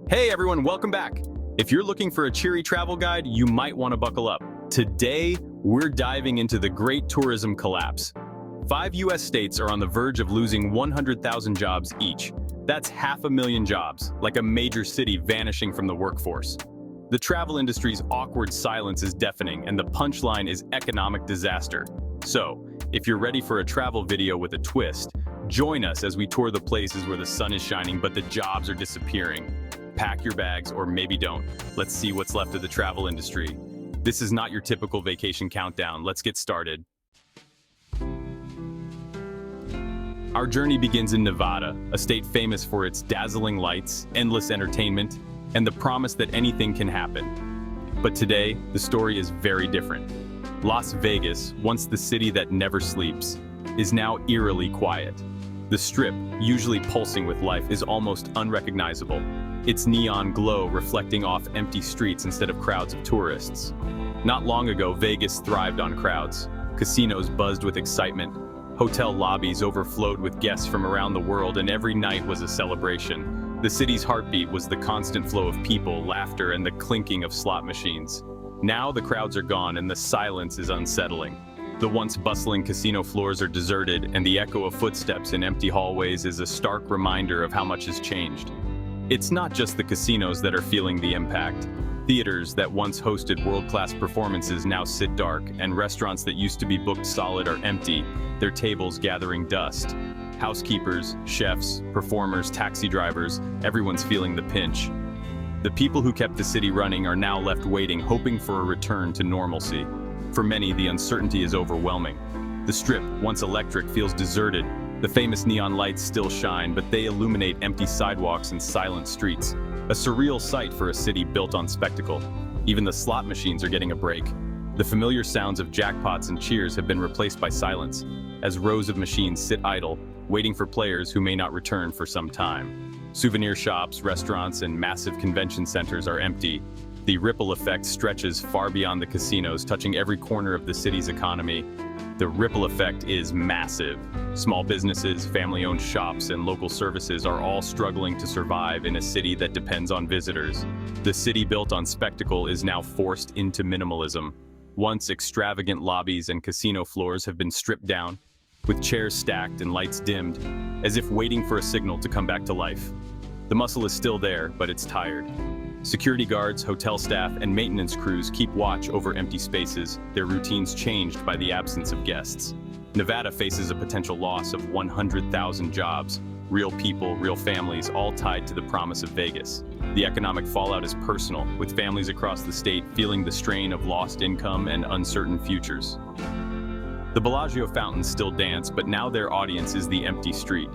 Hey everyone, welcome back. If you're looking for a cheery travel guide, you might want to buckle up. Today, we're diving into the great tourism collapse. 5 US states are on the verge of losing 100,000 jobs each. That's 500,000 jobs, like a major city vanishing from the workforce. The travel industry's awkward silence is deafening, and the punchline is economic disaster. So, if you're ready for a travel video with a twist, join us as we tour the places where the sun is shining but the jobs are disappearing. Pack your bags, or maybe don't. Let's see what's left of the travel industry. This is not your typical vacation countdown. Let's get started. Our journey begins in Nevada, a state famous for its dazzling lights, endless entertainment, and the promise that anything can happen. But today, the story is very different. Las Vegas, once the city that never sleeps, is now eerily quiet. The Strip, usually pulsing with life, is almost unrecognizable, its neon glow reflecting off empty streets instead of crowds of tourists. Not long ago, Vegas thrived on crowds. Casinos buzzed with excitement. Hotel lobbies overflowed with guests from around the world, and every night was a celebration. The city's heartbeat was the constant flow of people, laughter, and the clinking of slot machines. Now the crowds are gone, and the silence is unsettling. The once bustling casino floors are deserted, and the echo of footsteps in empty hallways is a stark reminder of how much has changed. It's not just the casinos that are feeling the impact. Theaters that once hosted world-class performances now sit dark, and restaurants that used to be booked solid are empty, their tables gathering dust. Housekeepers, chefs, performers, taxi drivers, everyone's feeling the pinch. The people who kept the city running are now left waiting, hoping for a return to normalcy. For many, the uncertainty is overwhelming. The Strip, once electric, feels deserted. The famous neon lights still shine, but they illuminate empty sidewalks and silent streets. A surreal sight for a city built on spectacle. Even the slot machines are getting a break. The familiar sounds of jackpots and cheers have been replaced by silence, as rows of machines sit idle, waiting for players who may not return for some time. Souvenir shops, restaurants, and massive convention centers are empty. The ripple effect stretches far beyond the casinos, touching every corner of the city's economy. The ripple effect is massive. Small businesses, family-owned shops, and local services are all struggling to survive in a city that depends on visitors. The city built on spectacle is now forced into minimalism. Once extravagant lobbies and casino floors have been stripped down, with chairs stacked and lights dimmed, as if waiting for a signal to come back to life. The muscle is still there, but it's tired. Security guards, hotel staff, and maintenance crews keep watch over empty spaces, their routines changed by the absence of guests. Nevada faces a potential loss of 100,000 jobs, real people, real families, all tied to the promise of Vegas. The economic fallout is personal, with families across the state feeling the strain of lost income and uncertain futures. The Bellagio fountains still dance, but now their audience is the empty street.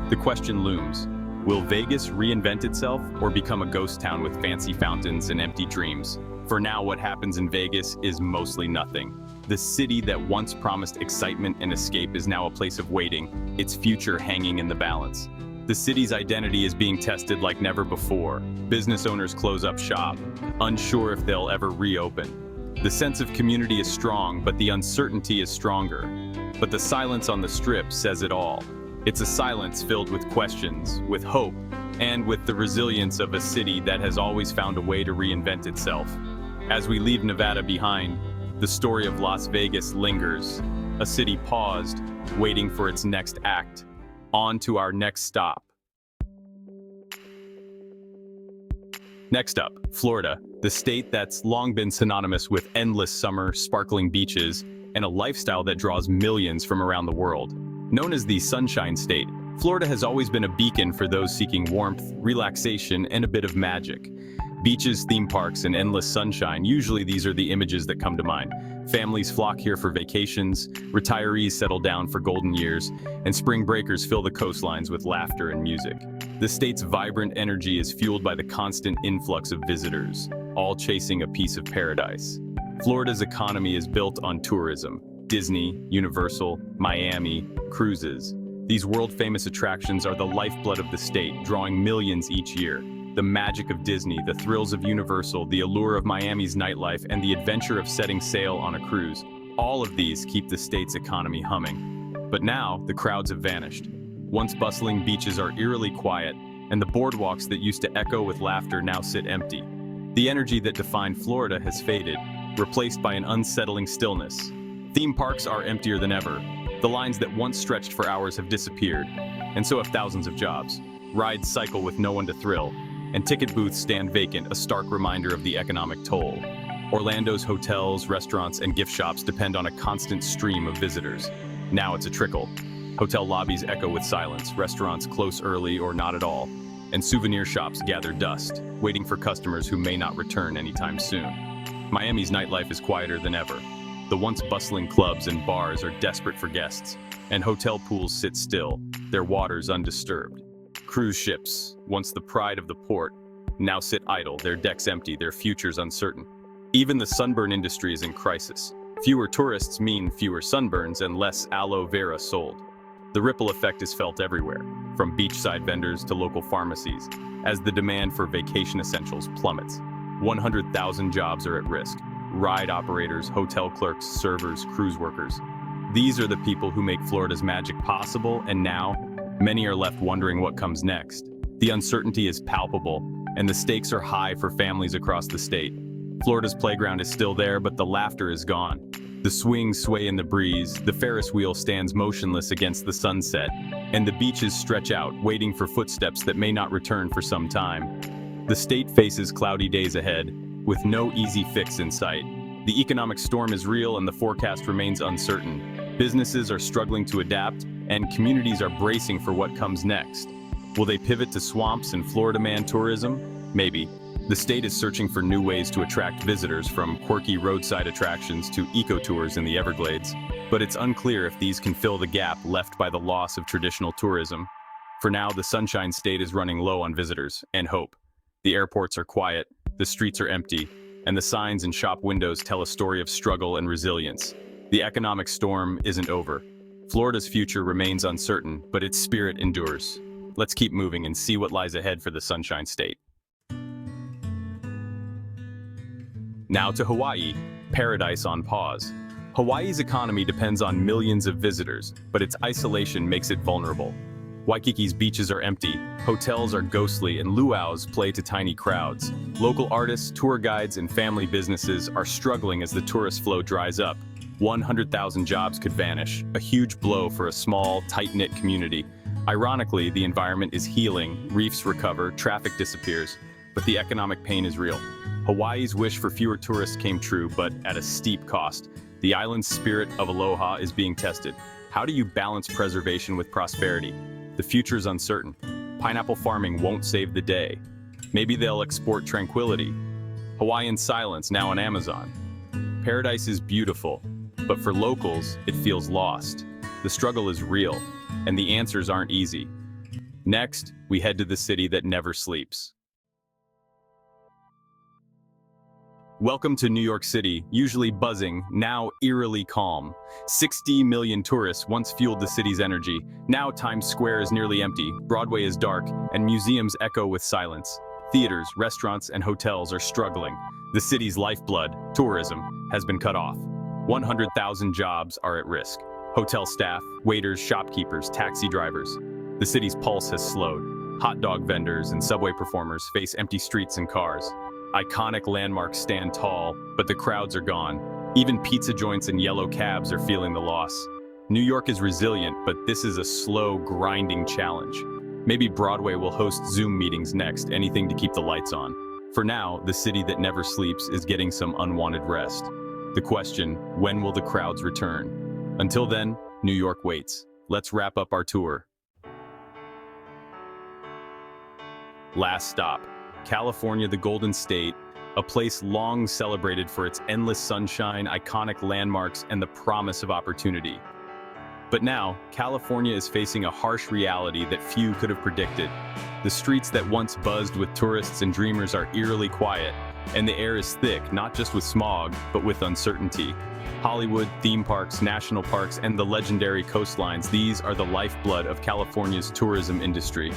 The question looms: will Vegas reinvent itself or become a ghost town with fancy fountains and empty dreams? For now, what happens in Vegas is mostly nothing. The city that once promised excitement and escape is now a place of waiting, its future hanging in the balance. The city's identity is being tested like never before. Business owners close up shop, unsure if they'll ever reopen. The sense of community is strong, but the uncertainty is stronger. But the silence on the Strip says it all. It's a silence filled with questions, with hope, and with the resilience of a city that has always found a way to reinvent itself. As we leave Nevada behind, the story of Las Vegas lingers, a city paused, waiting for its next act. On to our next stop. Next up, Florida, the state that's long been synonymous with endless summer, sparkling beaches, and a lifestyle that draws millions from around the world. Known as the Sunshine State, Florida has always been a beacon for those seeking warmth, relaxation, and a bit of magic. Beaches, theme parks, and endless sunshine, usually these are the images that come to mind. Families flock here for vacations, retirees settle down for golden years, and spring breakers fill the coastlines with laughter and music. The state's vibrant energy is fueled by the constant influx of visitors, all chasing a piece of paradise. Florida's economy is built on tourism. Disney, Universal, Miami, cruises. These world-famous attractions are the lifeblood of the state, drawing millions each year. The magic of Disney, the thrills of Universal, the allure of Miami's nightlife, and the adventure of setting sail on a cruise. All of these keep the state's economy humming. But now, the crowds have vanished. Once bustling beaches are eerily quiet, and the boardwalks that used to echo with laughter now sit empty. The energy that defined Florida has faded, replaced by an unsettling stillness. Theme parks are emptier than ever. The lines that once stretched for hours have disappeared, and so have thousands of jobs. Rides cycle with no one to thrill, and ticket booths stand vacant, a stark reminder of the economic toll. Orlando's hotels, restaurants, and gift shops depend on a constant stream of visitors. Now it's a trickle. Hotel lobbies echo with silence, restaurants close early or not at all, and souvenir shops gather dust, waiting for customers who may not return anytime soon. Miami's nightlife is quieter than ever. The once bustling clubs and bars are desperate for guests, and hotel pools sit still, their waters undisturbed. Cruise ships, once the pride of the port, now sit idle, their decks empty, their futures uncertain. Even the sunburn industry is in crisis. Fewer tourists mean fewer sunburns and less aloe vera sold. The ripple effect is felt everywhere, from beachside vendors to local pharmacies, as the demand for vacation essentials plummets. 100,000 jobs are at risk. Ride operators, hotel clerks, servers, cruise workers. These are the people who make Florida's magic possible, and now, many are left wondering what comes next. The uncertainty is palpable, and the stakes are high for families across the state. Florida's playground is still there, but the laughter is gone. The swings sway in the breeze, the Ferris wheel stands motionless against the sunset, and the beaches stretch out, waiting for footsteps that may not return for some time. The state faces cloudy days ahead, with no easy fix in sight. The economic storm is real and the forecast remains uncertain. Businesses are struggling to adapt, and communities are bracing for what comes next. Will they pivot to swamps and Florida man tourism? Maybe. The state is searching for new ways to attract visitors, from quirky roadside attractions to eco-tours in the Everglades. But it's unclear if these can fill the gap left by the loss of traditional tourism. For now, the Sunshine State is running low on visitors and hope. The airports are quiet, the streets are empty, and the signs in shop windows tell a story of struggle and resilience. The economic storm isn't over. Florida's future remains uncertain, but its spirit endures. Let's keep moving and see what lies ahead for the Sunshine State. Now to Hawaii, paradise on pause. Hawaii's economy depends on millions of visitors, but its isolation makes it vulnerable. Waikiki's beaches are empty, hotels are ghostly, and luau's play to tiny crowds. Local artists, tour guides, and family businesses are struggling as the tourist flow dries up. 100,000 jobs could vanish, a huge blow for a small, tight-knit community. Ironically, the environment is healing, reefs recover, traffic disappears, but the economic pain is real. Hawaii's wish for fewer tourists came true, but at a steep cost. The island's spirit of aloha is being tested. How do you balance preservation with prosperity? The future's uncertain. Pineapple farming won't save the day. Maybe they'll export tranquility. Hawaiian silence now on Amazon. Paradise is beautiful, but for locals, it feels lost. The struggle is real, and the answers aren't easy. Next, we head to the city that never sleeps. Welcome to New York City, usually buzzing, now eerily calm. 60 million tourists once fueled the city's energy. Now Times Square is nearly empty, Broadway is dark, and museums echo with silence. Theaters, restaurants, and hotels are struggling. The city's lifeblood, tourism, has been cut off. 100,000 jobs are at risk. Hotel staff, waiters, shopkeepers, taxi drivers. The city's pulse has slowed. Hot dog vendors and subway performers face empty streets and cars. Iconic landmarks stand tall, but the crowds are gone. Even pizza joints and yellow cabs are feeling the loss. New York is resilient, but this is a slow, grinding challenge. Maybe Broadway will host Zoom meetings next, anything to keep the lights on. For now, the city that never sleeps is getting some unwanted rest. The question, when will the crowds return? Until then, New York waits. Let's wrap up our tour. Last stop. California, the Golden State, a place long celebrated for its endless sunshine, iconic landmarks, and the promise of opportunity. But now, California is facing a harsh reality that few could have predicted. The streets that once buzzed with tourists and dreamers are eerily quiet, and the air is thick, not just with smog, but with uncertainty. Hollywood, theme parks, national parks, and the legendary coastlines, these are the lifeblood of California's tourism industry.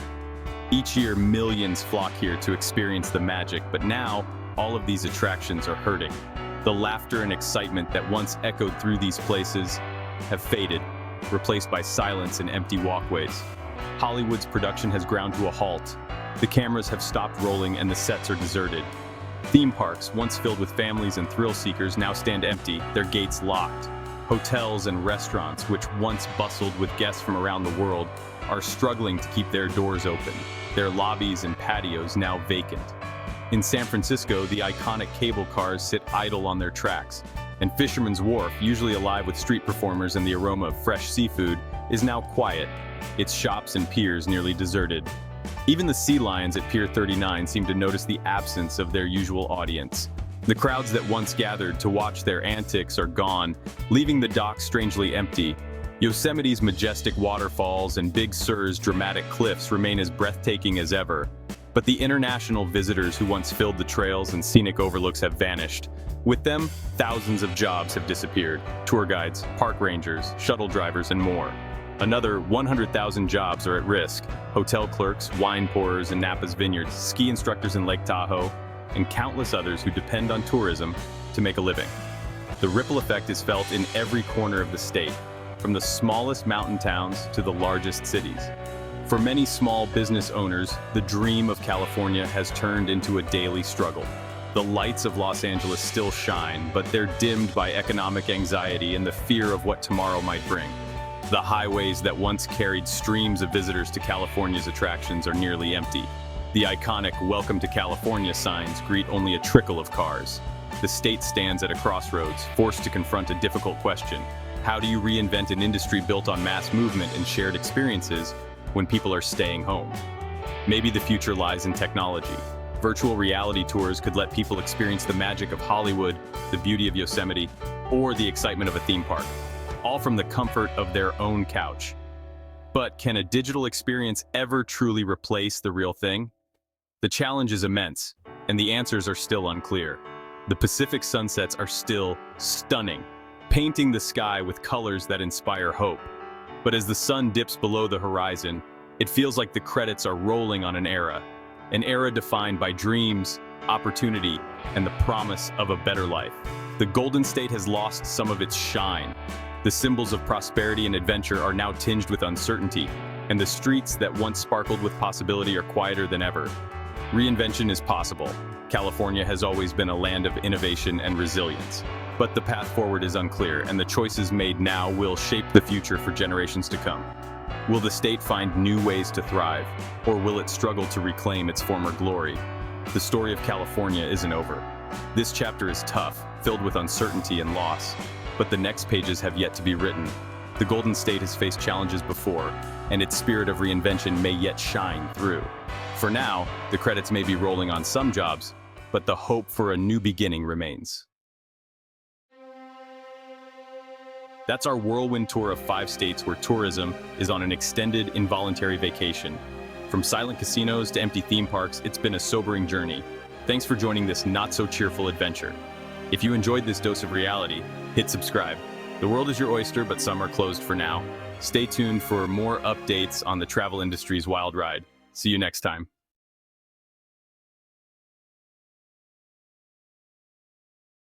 Each year, millions flock here to experience the magic, but now, all of these attractions are hurting. The laughter and excitement that once echoed through these places have faded, replaced by silence and empty walkways. Hollywood's production has ground to a halt. The cameras have stopped rolling and the sets are deserted. Theme parks, once filled with families and thrill seekers, now stand empty, their gates locked. Hotels and restaurants, which once bustled with guests from around the world, are struggling to keep their doors open, their lobbies and patios now vacant. In San Francisco, the iconic cable cars sit idle on their tracks, and Fisherman's Wharf, usually alive with street performers and the aroma of fresh seafood, is now quiet, its shops and piers nearly deserted. Even the sea lions at Pier 39 seem to notice the absence of their usual audience. The crowds that once gathered to watch their antics are gone, leaving the docks strangely empty. Yosemite's majestic waterfalls and Big Sur's dramatic cliffs remain as breathtaking as ever. But the international visitors who once filled the trails and scenic overlooks have vanished. With them, thousands of jobs have disappeared: tour guides, park rangers, shuttle drivers, and more. Another 100,000 jobs are at risk: hotel clerks, wine pourers in Napa's vineyards, ski instructors in Lake Tahoe, and countless others who depend on tourism to make a living. The ripple effect is felt in every corner of the state, from the smallest mountain towns to the largest cities. For many small business owners, the dream of California has turned into a daily struggle. The lights of Los Angeles still shine, but they're dimmed by economic anxiety and the fear of what tomorrow might bring. The highways that once carried streams of visitors to California's attractions are nearly empty. The iconic "Welcome to California" signs greet only a trickle of cars. The state stands at a crossroads, forced to confront a difficult question. How do you reinvent an industry built on mass movement and shared experiences when people are staying home? Maybe the future lies in technology. Virtual reality tours could let people experience the magic of Hollywood, the beauty of Yosemite, or the excitement of a theme park, all from the comfort of their own couch. But can a digital experience ever truly replace the real thing? The challenge is immense, and the answers are still unclear. The Pacific sunsets are still stunning, painting the sky with colors that inspire hope. But as the sun dips below the horizon, it feels like the credits are rolling on an era defined by dreams, opportunity, and the promise of a better life. The Golden State has lost some of its shine. The symbols of prosperity and adventure are now tinged with uncertainty, and the streets that once sparkled with possibility are quieter than ever. Reinvention is possible. California has always been a land of innovation and resilience. But the path forward is unclear, and the choices made now will shape the future for generations to come. Will the state find new ways to thrive, or will it struggle to reclaim its former glory? The story of California isn't over. This chapter is tough, filled with uncertainty and loss, but the next pages have yet to be written. The Golden State has faced challenges before, and its spirit of reinvention may yet shine through. For now, the credits may be rolling on some jobs, but the hope for a new beginning remains. That's our whirlwind tour of 5 states where tourism is on an extended, involuntary vacation. From silent casinos to empty theme parks, it's been a sobering journey. Thanks for joining this not-so-cheerful adventure. If you enjoyed this dose of reality, hit subscribe. The world is your oyster, but some are closed for now. Stay tuned for more updates on the travel industry's wild ride. See you next time.